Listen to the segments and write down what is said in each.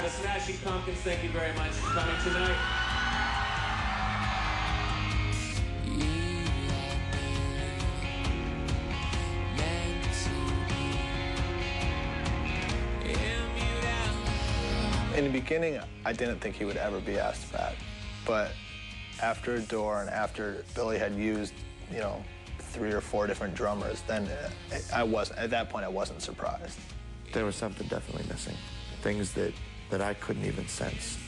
the Smashing Pumpkins. Thank you very much for coming tonight. In the beginning, I didn't think he would ever be asked back, but after Door and after Billy had used, you know, 3 or 4 different drummers, then at that point I wasn't surprised. There was something definitely missing. Things that I couldn't even sense.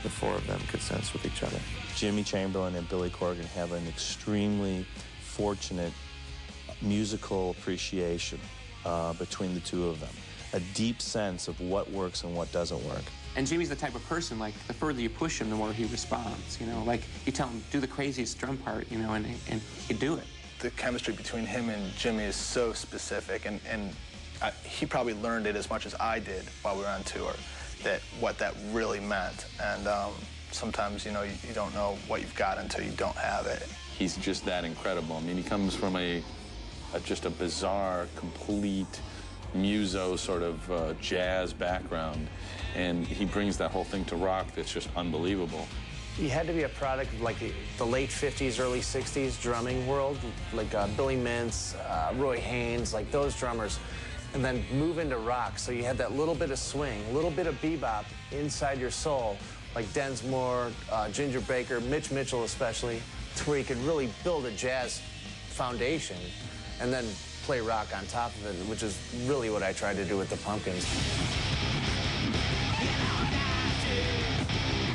The 4 of them could sense with each other. Jimmy Chamberlin and Billy Corgan have an extremely fortunate musical appreciation between the 2 of them. A deep sense of what works and what doesn't work. And Jimmy's the type of person, like, the further you push him, the more he responds, you know? Like, you tell him, do the craziest drum part, you know, and he'd do it. The chemistry between him and Jimmy is so specific, and he probably learned it as much as I did while we were on tour, what that really meant. And sometimes, you know, you don't know what you've got until you don't have it. He's just that incredible. I mean, he comes from just a bizarre, complete muso sort of jazz background, and he brings that whole thing to rock that's just unbelievable. He had to be a product of like the late 50s, early 60s drumming world, like Billy Mintz, Roy Haynes, like those drummers, and then move into rock. So you had that little bit of swing, a little bit of bebop inside your soul, like Densmore, Ginger Baker, Mitch Mitchell especially, to where you could really build a jazz foundation and then play rock on top of it, which is really what I tried to do with the Pumpkins.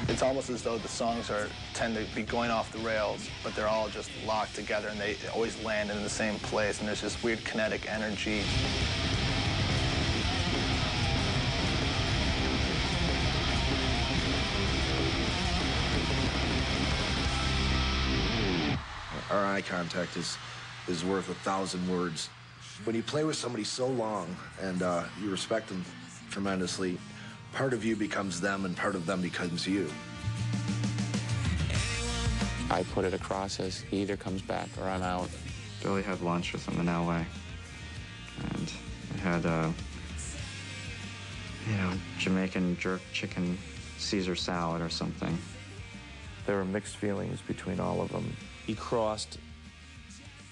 It's almost as though the songs tend to be going off the rails, but they're all just locked together, and they always land in the same place, and there's this weird kinetic energy. Our eye contact is worth 1,000 words. When you play with somebody so long and you respect them tremendously, part of you becomes them and part of them becomes you. I put it across as he either comes back or I'm out. Billy had lunch with him in L.A. and it had, you know, Jamaican jerk chicken Caesar salad or something. There were mixed feelings between all of them. He crossed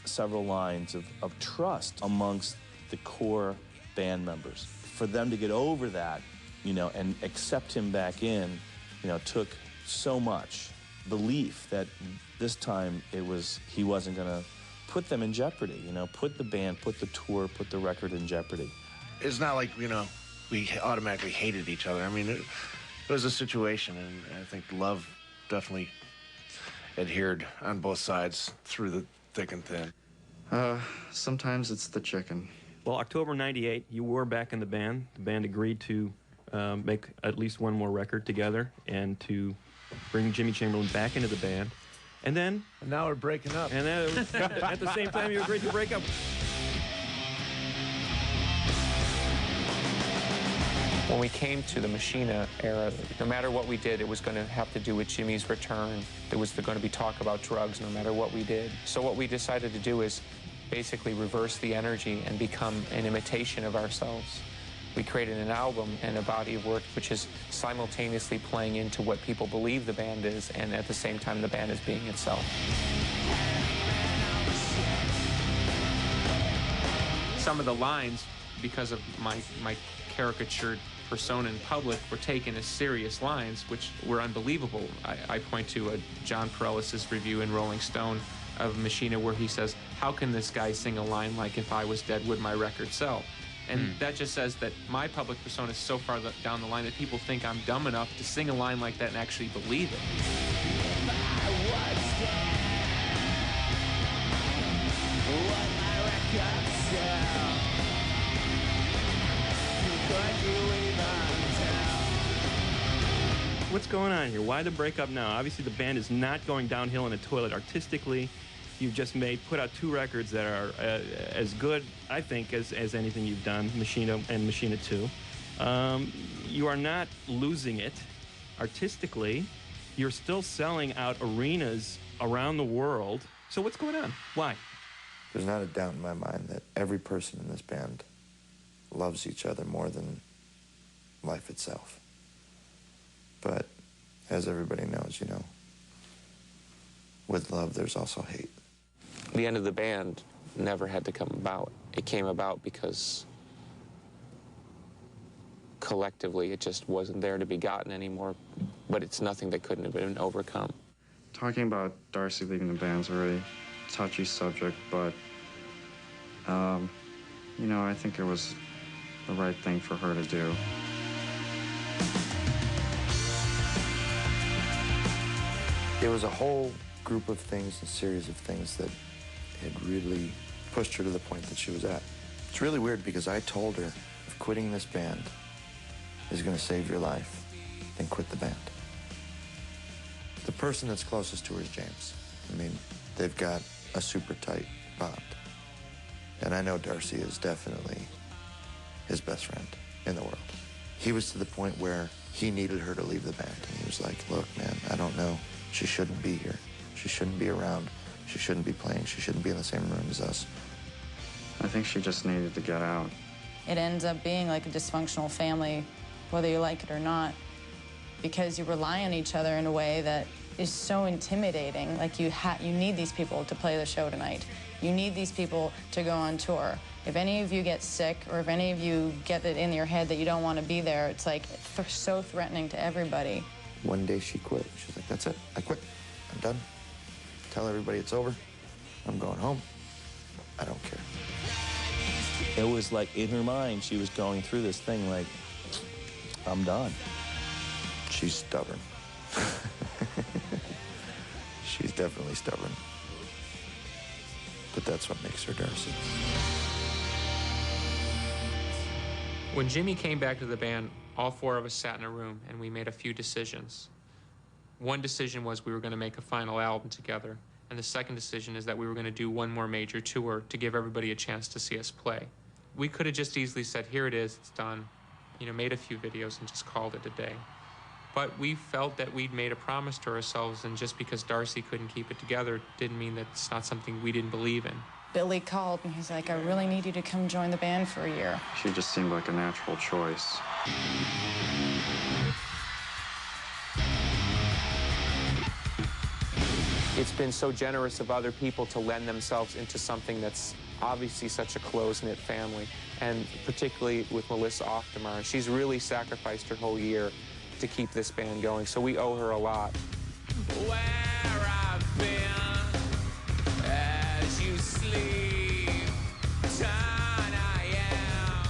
several lines of trust amongst the core band members. For them to get over that, you know, and accept him back in, you know, took so much belief that this time he wasn't gonna put them in jeopardy, you know, put the band, put the tour, put the record in jeopardy. It's not like, you know, we automatically hated each other. I mean, it was a situation, and I think love definitely adhered on both sides through the thick and thin. Sometimes it's the chicken. Well, October '98, you were back in the band. The band agreed to make at least one more record together and to bring Jimmy Chamberlin back into the band. And then... And now we're breaking up. And then at the same time, you agreed to break up. When we came to the Machina era, no matter what we did, it was going to have to do with Jimmy's return. There was going to be talk about drugs no matter what we did. So what we decided to do is basically reverse the energy and become an imitation of ourselves. We created an album and a body of work which is simultaneously playing into what people believe the band is, and at the same time the band is being itself. Some of the lines, because of my caricatured persona in public, were taken as serious lines, which were unbelievable. I point to a John Perellis' review in Rolling Stone of Machina where he says, how can this guy sing a line like, if I was dead, would my record sell? And that just says that my public persona is so far down the line that people think I'm dumb enough to sing a line like that and actually believe it. If I was dead, would my record sell? Could you even tell? What's going on here? Why the breakup now? Obviously the band is not going downhill in the toilet artistically. You've just put out 2 records that are as good, I think, as anything you've done, Machina and Machina 2. You are not losing it artistically. You're still selling out arenas around the world. So what's going on? Why? There's not a doubt in my mind that every person in this band loves each other more than life itself. But as everybody knows, you know, with love, there's also hate. The end of the band never had to come about. It came about because collectively it just wasn't there to be gotten anymore, but it's nothing that couldn't have been overcome. Talking about Darcy leaving the band's a really touchy subject, but, you know, I think it was the right thing for her to do. It was a whole group of things, a series of things that had really pushed her to the point that she was at. It's really weird because I told her, if quitting this band is going to save your life, then quit the band. The person that's closest to her is James. I mean, they've got a super tight bond. And I know Darcy is definitely his best friend in the world. He was to the point where he needed her to leave the band. And he was like, look, man, I don't know. She shouldn't be here. She shouldn't be around. She shouldn't be playing. She shouldn't be in the same room as us. I think she just needed to get out. It ends up being like a dysfunctional family, whether you like it or not, because you rely on each other in a way that is so intimidating. Like you need these people to play the show tonight. You need these people to go on tour. If any of you get sick or if any of you get it in your head that you don't want to be there, it's like so threatening to everybody. One day she quit. She's like, that's it. I quit. I'm done. Tell everybody it's over. I'm going home. I don't care. It was like in her mind, she was going through this thing like, I'm done. She's stubborn. She's definitely stubborn. But that's what makes her Darcy. When Jimmy came back to the band, all four of us sat in a room and we made a few decisions. One decision was we were going to make a final album together, and the second decision is that we were going to do one more major tour to give everybody a chance to see us play. We could have just easily said, here it is, it's done, you know, made a few videos and just called it a day. But we felt that we'd made a promise to ourselves, and just because Darcy couldn't keep it together didn't mean that it's not something we didn't believe in. Billy called and he's like, I really need you to come join the band for a year. She just seemed like a natural choice. It's been so generous of other people to lend themselves into something that's obviously such a close-knit family, and particularly with Melissa Oftemar. She's really sacrificed her whole year to keep this band going, so we owe her a lot. Where I've been, as you sleep, turn I am.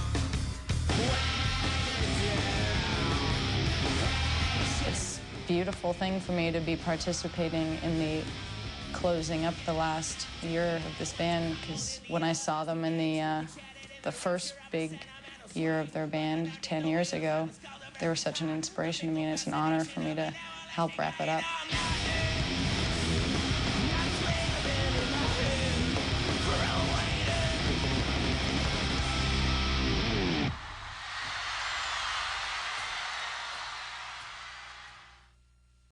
It's a beautiful thing for me to be participating in the closing up the last year of this band, because when I saw them in the first big year of their band 10 years ago, they were such an inspiration to me, and it's an honor for me to help wrap it up.